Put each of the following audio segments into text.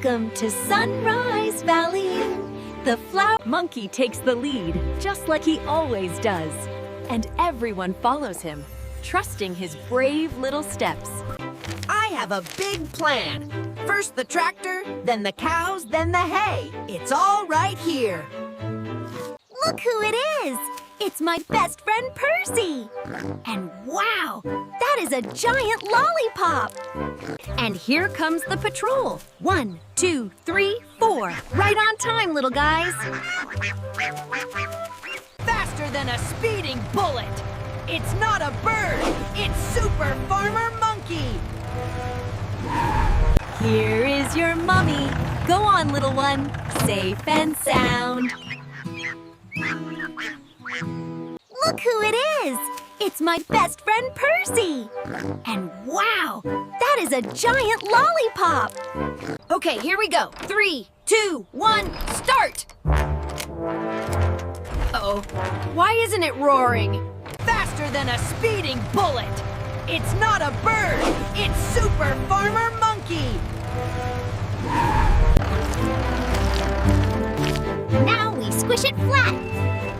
Welcome to Sunrise Valley. The flower monkey takes the lead, just like he always does. And everyone follows him, trusting his brave little steps. I have a big plan. First the tractor, then the cows, then the hay. It's all right here. Look who it is! It's my best friend Percy! And wow, that is a giant lollipop! And here comes the patrol. 1, 2, 3, 4. Right on time, little guys. Faster than a speeding bullet. It's not a bird, it's Super Farmer Monkey. Here is your mummy. Go on, little one. Safe and sound. Look who it is! It's my best friend Percy! And wow, that is a giant lollipop! Okay, here we go. 3, 2, 1, start! Uh-oh, why isn't it roaring? Faster than a speeding bullet! It's not a bird, it's Super Farmer Monkey! Now we squish it flat!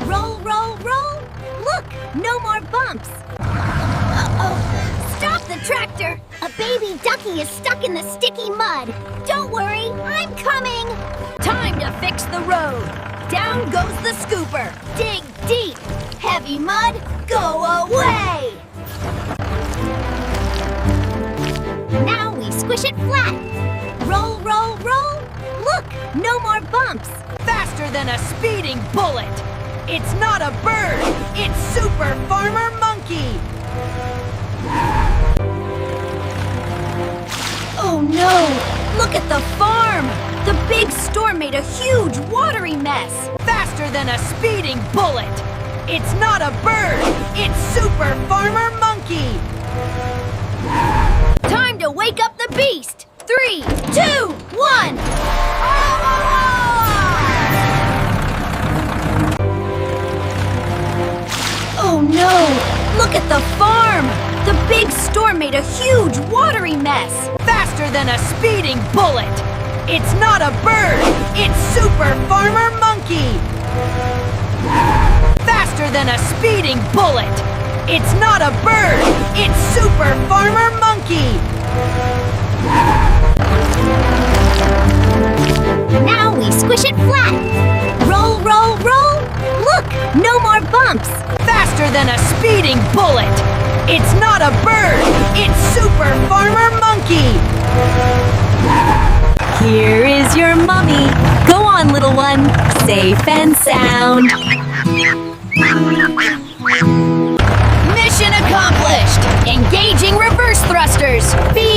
Roll, roll, roll! Look, no more bumps! Uh-oh! Stop the tractor! A baby ducky is stuck in the sticky mud! Don't worry, I'm coming! Time to fix the road! Down goes the scooper! Dig deep! Heavy mud, go away! Now we squish it flat! Roll, roll, roll! Look, no more bumps! Faster than a speeding bullet! It's not a bird, it's Super Farmer Monkey! Oh no! Look at the farm! The big storm made a huge watery mess! Faster than a speeding bullet! It's not a bird, it's Super Farmer Monkey! Time to wake up the beast! 3, 2, 1! Oh no! Look at the farm! The big storm made a huge watery mess! Faster than a speeding bullet! It's not a bird, it's Super Farmer Monkey! Faster than a speeding bullet! It's not a bird, it's Super Farmer Monkey! Now we squish it flat! Roll, roll, roll! Look, no more bumps! Faster than a speeding bullet! It's not a bird, it's Super Farmer Monkey! Here is your mummy. Go on, little one. Safe and sound. Mission accomplished! Engaging reverse thrusters! Be